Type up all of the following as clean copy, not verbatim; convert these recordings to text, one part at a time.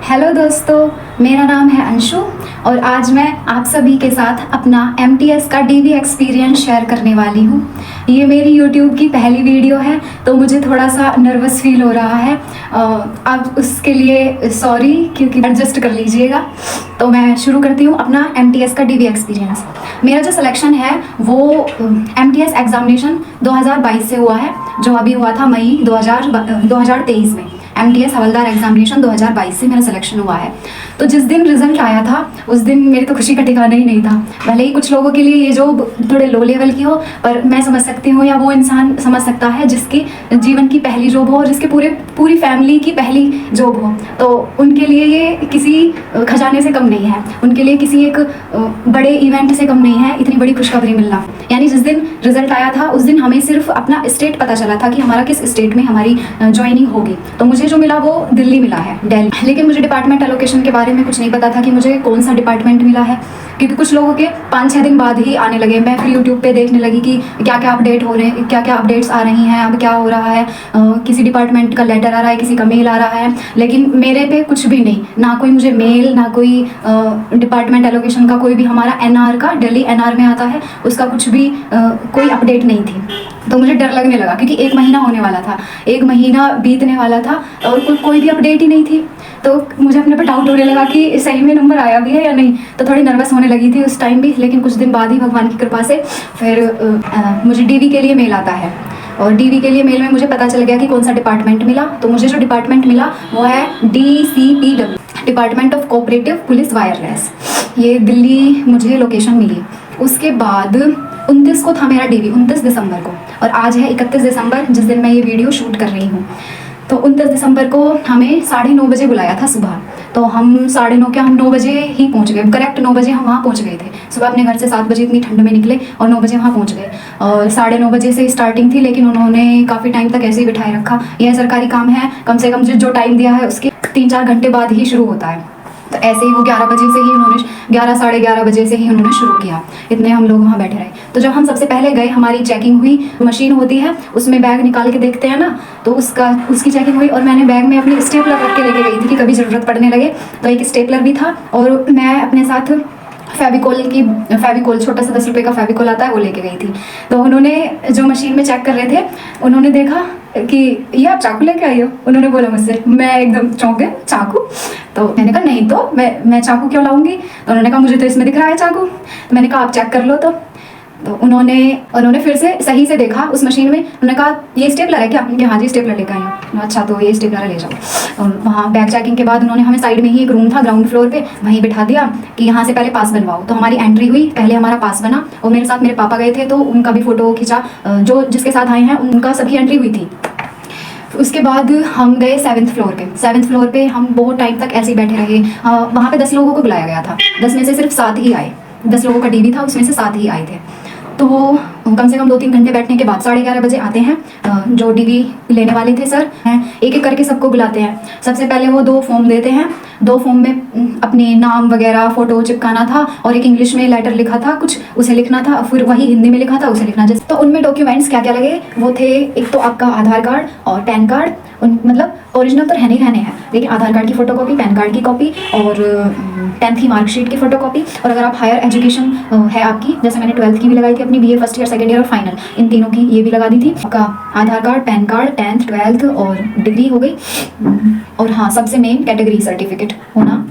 Hello दोस्तों, मेरा नाम है अंशु और आज मैं आप सभी के साथ अपना MTS का DV एक्सपीरियंस शेयर करने वाली हूँ। ये मेरी YouTube की पहली वीडियो है तो मुझे थोड़ा सा नर्वस फील हो रहा है। आप उसके लिए सॉरी, क्योंकि एडजस्ट कर लीजिएगा। तो मैं शुरू करती हूँ अपना MTS का DV एक्सपीरियंस। मेरा जो सिलेक्शन है वो MTS एग्जामिनेशन 2022 से हुआ है, जो अभी हुआ था मई 2023 में। MTS हवलदार एग्जामिनेशन 2022 से मेरा सिलेक्शन हुआ है। तो जिस दिन रिजल्ट आया था उस दिन मेरी तो खुशी का ठिकाना ही नहीं था। भले ही कुछ लोगों के लिए ये जॉब थोड़े लो लेवल की हो, पर मैं समझ सकती हूँ या वो इंसान समझ सकता है जिसकी जीवन की पहली जॉब हो और जिसके पूरी फैमिली की पहली जॉब हो, तो उनके लिए ये किसी खजाने से कम नहीं है, उनके लिए किसी एक बड़े इवेंट से कम नहीं है इतनी बड़ी खुशखबरी मिलना। यानी जिस दिन रिजल्ट आया था उस दिन हमें सिर्फ अपना स्टेट पता चला था कि हमारा किस स्टेट में हमारी ज्वाइनिंग होगी। तो मुझे जो मिला वो दिल्ली मिला है, दिल्ली। लेकिन मुझे डिपार्टमेंट एलोकेशन के बारे में कुछ नहीं पता था कि मुझे कौन सा डिपार्टमेंट मिला है, क्योंकि कुछ लोगों के 5-6 दिन बाद ही आने लगे। मैं फिर यूट्यूब पे देखने लगी कि क्या क्या अपडेट हो रहे हैं, क्या क्या अपडेट्स आ रही हैं, अब क्या हो रहा है, किसी डिपार्टमेंट का लेटर आ रहा है, किसी का मेल आ रहा है। लेकिन मेरे पे कुछ भी नहीं, ना कोई मुझे मेल, ना कोई डिपार्टमेंट एलोकेशन का कोई भी हमारा NR का, दिल्ली NR में आता है, उसका कुछ भी कोई अपडेट नहीं थी। तो मुझे डर लगने लगा क्योंकि 1 महीना होने वाला था, 1 महीना बीतने वाला था और कोई भी अपडेट ही नहीं थी। तो मुझे अपने पे डाउट होने लगा कि सही में नंबर आया भी है या नहीं। तो थोड़ी नर्वस होने लगी थी उस टाइम भी। लेकिन कुछ दिन बाद ही भगवान की कृपा से फिर मुझे DV के लिए मेल आता है और DV के लिए मेल में मुझे पता चल गया कि कौन सा डिपार्टमेंट मिला। तो मुझे जो डिपार्टमेंट मिला वो है DCPW, department of cooperative police wireless. ये दिल्ली मुझे लोकेशन मिली। उसके बाद 29 को था मेरा DV, 29 दिसंबर को, और आज है 31 दिसंबर जिस दिन मैं ये वीडियो शूट कर रही हूँ। तो 29 दिसंबर को हमें 9:30 बजे बुलाया था सुबह। तो हम 9:30 क्या, हम 9 बजे ही पहुंच गए, करेक्ट 9 बजे हम वहाँ पहुंच गए थे। सुबह अपने घर से 7 बजे इतनी ठंड में निकले और 9 बजे वहाँ पहुंच गए। और 9:30 बजे से स्टार्टिंग थी, लेकिन उन्होंने काफ़ी टाइम तक ऐसे ही बिठाए रखा। यह सरकारी काम है, कम से कम जो टाइम दिया है उसके 3-4 घंटे बाद ही शुरू होता है। तो ऐसे ही वो 11 बजे से ही उन्होंने 11 साढ़े 11 बजे से ही उन्होंने शुरू किया। इतने हम लोग वहाँ बैठे रहे। तो जब हम सबसे पहले गए, हमारी चेकिंग हुई, मशीन होती है उसमें बैग निकाल के देखते हैं ना, तो उसकी चेकिंग हुई। और मैंने बैग में अपनी स्टेपलर रख के लेके गई थी कि कभी ज़रूरत पड़ने लगे। तो एक स्टेपलर भी था और मैं अपने साथ फेविकोल छोटा सा 10 रुपये का फेविकोल आता है वो लेके गई थी। तो उन्होंने जो मशीन में चेक कर रहे थे उन्होंने देखा कि ये आप चाकू लेके आई हो। उन्होंने बोला मुझसे, मैं एकदम चौंक गई, चाकू? तो मैंने कहा नहीं तो मैं चाकू क्यों लाऊंगी। तो उन्होंने कहा मुझे तो इसमें दिख रहा है चाकू। मैंने कहा आप चेक कर लो। तो उन्होंने फिर से सही से देखा उस मशीन में। उन्होंने कहा ये स्टेपलर है क्या? हाँ जी स्टेपलर लेकर आई हूँ। अच्छा तो ये स्टेपलर ले जाओ। और वहाँ बैग चेकिंग के बाद उन्होंने हमें साइड में ही एक रूम था ग्राउंड फ्लोर पे, वहीं बिठा दिया कि यहाँ से पहले पास बनवाओ। तो हमारी एंट्री हुई, पहले हमारा पास बना और मेरे साथ मेरे पापा गए थे तो उनका भी फ़ोटो खिंचा। जो जिसके साथ आए हैं उनका सभी एंट्री हुई थी। उसके बाद हम गए 7th फ्लोर पे। 7th फ्लोर पे हम बहुत टाइम तक ऐसे ही बैठे रहे। वहाँ पे 10 लोगों को बुलाया गया था, 10 में से सिर्फ 7 ही आए। 10 लोगों का DV था, उसमें से 7 ही आए थे। तो कम से कम 2-3 घंटे बैठने के बाद 11:30 बजे आते हैं जो DV लेने वाले थे सर। एक एक करके सबको बुलाते हैं। सबसे पहले वो 2 फॉर्म देते हैं। 2 फॉर्म में अपने नाम वगैरह फ़ोटो चिपकाना था और एक इंग्लिश में लेटर लिखा था कुछ, उसे लिखना था, फिर वही हिंदी में लिखा था उसे लिखना। जैसे तो उनमें डॉक्यूमेंट्स क्या क्या लगे वो थे, एक तो आपका आधार कार्ड और पैन कार्ड। मतलब ओरिजिनल तो रहने हैं, लेकिन आधार कार्ड की फ़ोटोकॉपी, पैन कार्ड की कॉपी और 10th की मार्कशीट की फ़ोटोकॉपी। और अगर आप हायर एजुकेशन है आपकी, जैसे मैंने 12th की भी लगाई थी अपनी, BA first year, second year और फाइनल, इन तीनों की ये भी लगा दी थी। आपका आधार card, pan card, 10th 12th और डिग्री हो गई। और हाँ, सबसे मेन कैटेगरी सर्टिफिकेट होना।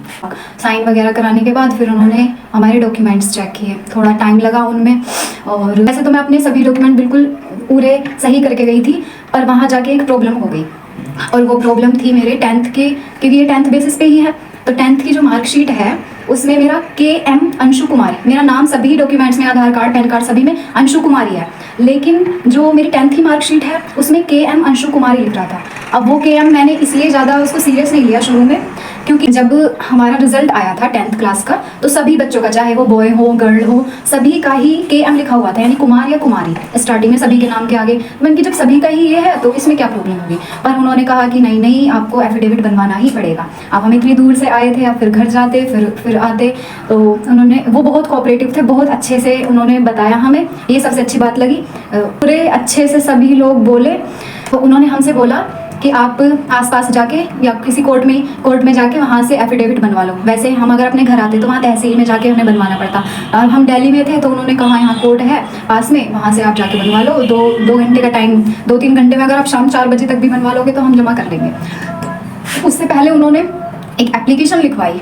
साइन वगैरह कराने के बाद फिर उन्होंने हमारे डॉक्यूमेंट्स चेक किए। थोड़ा टाइम लगा उनमें। और वैसे तो मैं अपने सभी डॉक्यूमेंट बिल्कुल पूरे सही करके गई थी, पर वहाँ जाके एक प्रॉब्लम हो गई। और वो प्रॉब्लम थी मेरे 10th की, क्योंकि ये 10th बेसिस पे ही है। तो 10th की जो मार्कशीट है उसमें मेरा KM अंशु कुमारी, मेरा नाम सभी डॉक्यूमेंट्स में, आधार कार्ड, पैन कार्ड सभी में अंशु कुमारी है। लेकिन जो मेरी 10th की मार्कशीट है उसमें KM अंशु कुमारी लिख रहा था। अब वो KM मैंने इसलिए ज़्यादा उसको सीरियस नहीं लिया शुरू में, क्योंकि जब हमारा रिजल्ट आया था 10th क्लास का तो सभी बच्चों का, चाहे वो बॉय हो गर्ल हो, सभी का ही KM लिखा हुआ था, यानी कुमार या कुमारी स्टार्टिंग में सभी के नाम के आगे। मैंने कि जब सभी का ही ये है तो इसमें क्या प्रॉब्लम होगी। पर उन्होंने कहा कि नहीं आपको एफिडेविट बनवाना ही पड़ेगा। अब हम इतनी दूर से आए थे, अब फिर घर जाते फिर आते। तो उन्होंने, वो बहुत कोऑपरेटिव थे, बहुत अच्छे से उन्होंने बताया हमें, ये सबसे अच्छी बात लगी। पूरे अच्छे से सभी लोग बोले। तो उन्होंने हमसे बोला कि आप आसपास जाके या किसी कोर्ट में जाके वहाँ से एफिडेविट बनवा लो। वैसे हम अगर अपने घर आते तो वहाँ तहसील में जाके हमें बनवाना पड़ता। और हम दिल्ली में थे तो उन्होंने कहा यहाँ कोर्ट है पास में, वहाँ से आप जाके बनवा लो। 2 घंटे का टाइम, 2-3 घंटे में अगर आप शाम 4 बजे तक भी बनवा लोगे तो हम जमा कर लेंगे। उससे पहले उन्होंने एक एप्लीकेशन लिखवाई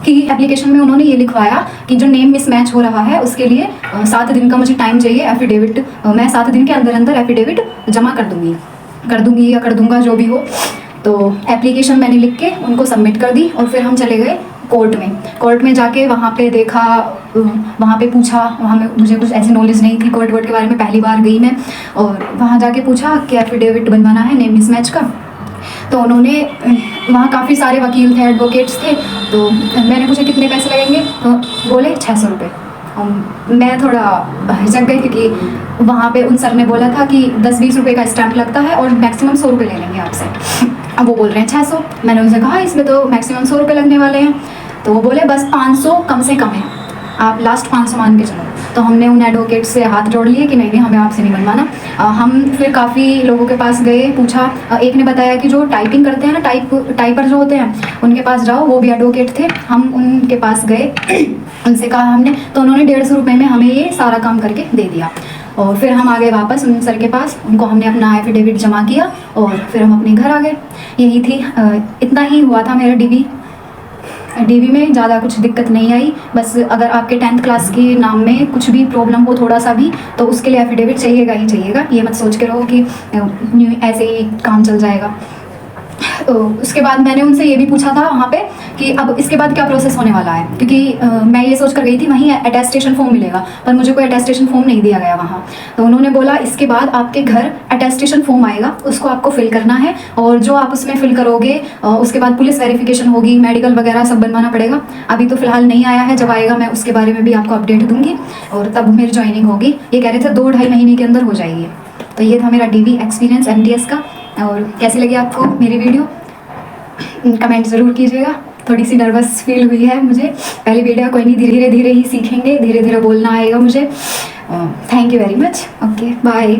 कि एप्लीकेशन में उन्होंने ये लिखवाया कि जो नेम मिसमैच हो रहा है उसके लिए 7 दिन का मुझे टाइम चाहिए। एफिडेविट मैं 7 दिन के अंदर अंदर एफिडेविट जमा कर दूंगी या कर दूंगा, जो भी हो। तो एप्लीकेशन मैंने लिख के उनको सबमिट कर दी और फिर हम चले गए कोर्ट में जाके वहाँ पे देखा, वहाँ पे पूछा। वहाँ में मुझे कुछ ऐसी नॉलेज नहीं थी कोर्ट के बारे में, पहली बार गई मैं। और वहाँ जाके पूछा कि एफिडेविट बनवाना है नेम मिसमैच का। तो उन्होंने, वहाँ काफ़ी सारे वकील थे, एडवोकेट्स थे। तो मैंने पूछा कितने पैसे लगेंगे, तो बोले 600 रुपये। मैं थोड़ा हिचक गई क्योंकि वहाँ पे उन सर ने बोला था कि 10-20 रुपये का स्टैम्प लगता है और मैक्सिमम 100 रुपये ले लेंगे आपसे। अब वो बोल रहे हैं 600। मैंने उनसे कहा इसमें तो मैक्सिमम 100 रुपये लगने वाले हैं। तो वो बोले बस 500 कम से कम है, आप लास्ट 500 मान के चलो। तो हमने उन एडवोकेट से हाथ जोड़ लिए कि नहीं हमें आपसे नहीं बनवाना। हम फिर काफ़ी लोगों के पास गए, पूछा। एक ने बताया कि जो टाइपिंग करते हैं ना, टाइपर जो होते हैं उनके पास जाओ, वो भी एडवोकेट थे। हम उनके पास गए, उनसे कहा हमने, तो उन्होंने 150 रुपये में हमें ये सारा काम करके दे दिया। और फिर हम आ गए वापस उन सर के पास, उनको हमने अपना एफिडेविट जमा किया और फिर हम अपने घर आ गए। यही थी, इतना ही हुआ था मेरा डीवी में। ज़्यादा कुछ दिक्कत नहीं आई। बस अगर आपके 10th क्लास के नाम में कुछ भी प्रॉब्लम हो थोड़ा सा भी, तो उसके लिए एफिडेविट चाहिएगा ही चाहिएगा। ये मत सोच के रहो कि ऐसे ही काम चल जाएगा। उसके बाद मैंने उनसे ये भी पूछा था वहाँ पे कि अब इसके बाद क्या प्रोसेस होने वाला है, क्योंकि मैं ये सोच कर गई थी वहीं अटेस्टेशन फॉर्म मिलेगा, पर मुझे कोई अटेस्टेशन फॉर्म नहीं दिया गया वहाँ। तो उन्होंने बोला इसके बाद आपके घर अटेस्टेशन फॉर्म आएगा, उसको आपको फिल करना है। और जो आप उसमें फिल करोगे उसके बाद पुलिस वेरिफिकेशन होगी, मेडिकल वगैरह सब बनवाना पड़ेगा। अभी तो फिलहाल नहीं आया है, जब आएगा मैं उसके बारे में भी आपको अपडेट दूंगी और तब मेरी ज्वाइनिंग होगी। ये कह रहे थे 2-2.5 महीने के अंदर हो जाएगी। तो ये था मेरा डीवी एक्सपीरियंस MTS का। और कैसी लगी आपको मेरी वीडियो, कमेंट ज़रूर कीजिएगा। थोड़ी सी नर्वस फील हुई है मुझे, पहली वीडियो, कोई नहीं, धीरे धीरे ही सीखेंगे, धीरे धीरे बोलना आएगा मुझे। Thank you very much. Okay bye.